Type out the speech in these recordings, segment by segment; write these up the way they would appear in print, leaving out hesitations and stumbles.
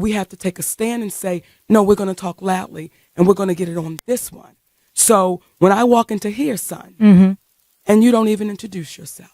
we have to take a stand and say, no, we're going to talk loudly and we're going to get it on this one. So when I walk into here, son, and you don't even introduce yourself.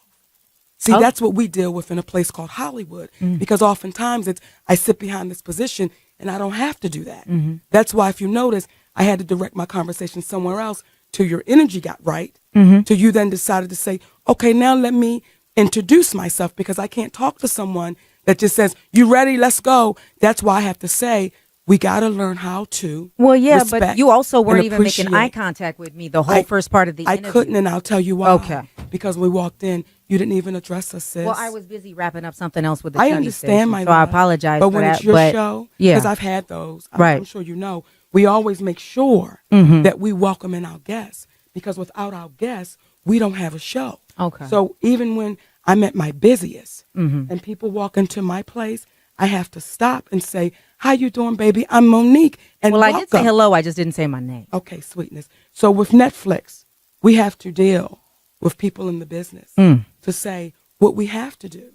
See, that's what we deal with in a place called Hollywood, because oftentimes I sit behind this position and I don't have to do that. That's why, if you notice, I had to direct my conversation somewhere else till your energy got right, till you then decided to say, okay, now let me introduce myself, because I can't talk to someone that just says, you ready, let's go. That's why I have to say, we got to learn how to but you also weren't even making eye contact with me the whole first part of the interview. I couldn't, and I'll tell you why. Okay. Because when we walked in, you didn't even address us, sis. Well, I was busy wrapping up something else with the I TV understand, station, my so love, I apologize but for when that. it's your show, because I've had those, I'm sure you know, we always make sure that we welcome in our guests, because without our guests, we don't have a show. Okay. So even when I'm at my busiest and people walk into my place, I have to stop and say, how you doing, baby? I'm Monique. And I did say hello. I just didn't say my name. Okay, sweetness. So with Netflix, we have to deal with people in the business to say what we have to do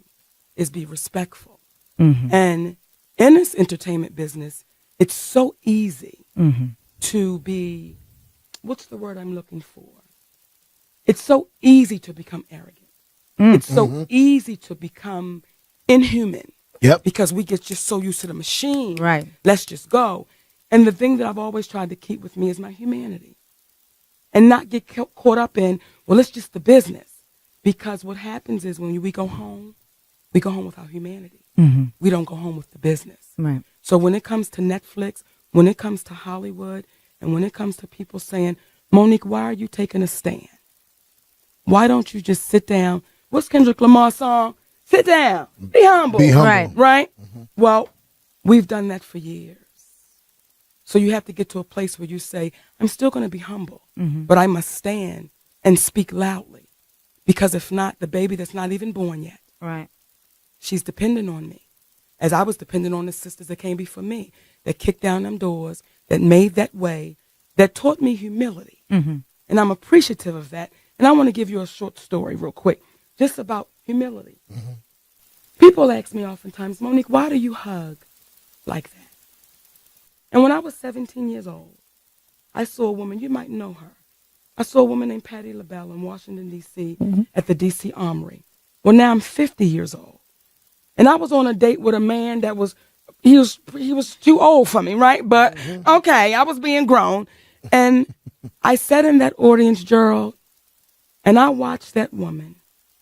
is be respectful. And in this entertainment business, it's so easy to be, what's the word I'm looking for? It's so easy to become arrogant. It's so easy to become inhuman. Yep. Because we get just so used to the machine. Right. Let's just go. And the thing that I've always tried to keep with me is my humanity. And not get caught up in, well, it's just the business. Because what happens is when we go home with our humanity. We don't go home with the business. Right. So when it comes to Netflix, when it comes to Hollywood, and when it comes to people saying, Monique, why are you taking a stand? Why don't you just sit down? What's Kendrick Lamar's song? Sit down. Be humble. Be humble. Right? Well, we've done that for years. So you have to get to a place where you say, I'm still going to be humble, but I must stand and speak loudly. Because if not, the baby that's not even born yet, she's dependent on me. As I was dependent on the sisters that came before me, that kicked down them doors, that made that way, that taught me humility. And I'm appreciative of that. And I want to give you a short story real quick, just about humility. People ask me oftentimes, Monique, why do you hug like that? And when I was 17 years old, I saw a woman, you might know her. I saw a woman named Patti LaBelle in Washington, D.C. At the D.C. Armory. Well, now I'm 50 years old. And I was on a date with a man that he was too old for me, right? But, okay, I was being grown. And I sat in that audience, Gerald, and I watched that woman.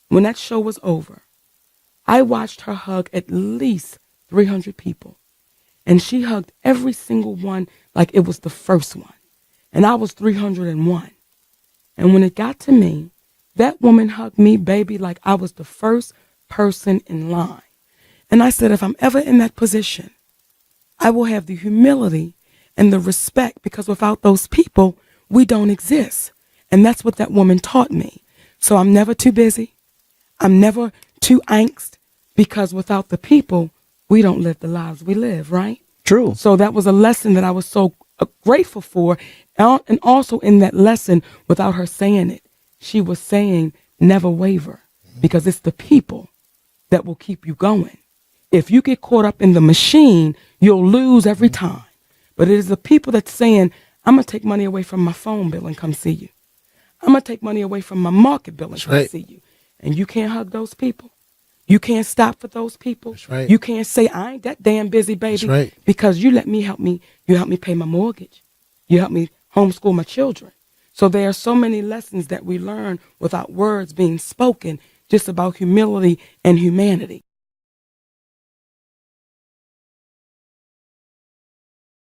When that show was over, I watched her hug at least 300 people. And she hugged every single one like it was the first one. And I was 301. And when it got to me, that woman hugged me, baby, like I was the first person in line. And I said, if I'm ever in that position, I will have the humility and the respect, because without those people, we don't exist. And that's what that woman taught me. So I'm never too busy. I'm never too angst, because without the people, we don't live the lives we live, right? True. So that was a lesson that I was so grateful for. And also in that lesson, without her saying it, she was saying, never waver, because it's the people that will keep you going. If you get caught up in the machine, you'll lose every time. But it is the people that's saying, I'm going to take money away from my phone bill and come see you. I'm going to take money away from my market bill and come see you. And you can't hug those people. You can't stop for those people. That's right. You can't say, I ain't that damn busy, baby. That's right. Because you help me pay my mortgage. You help me homeschool my children. So there are so many lessons that we learn without words being spoken, just about humility and humanity.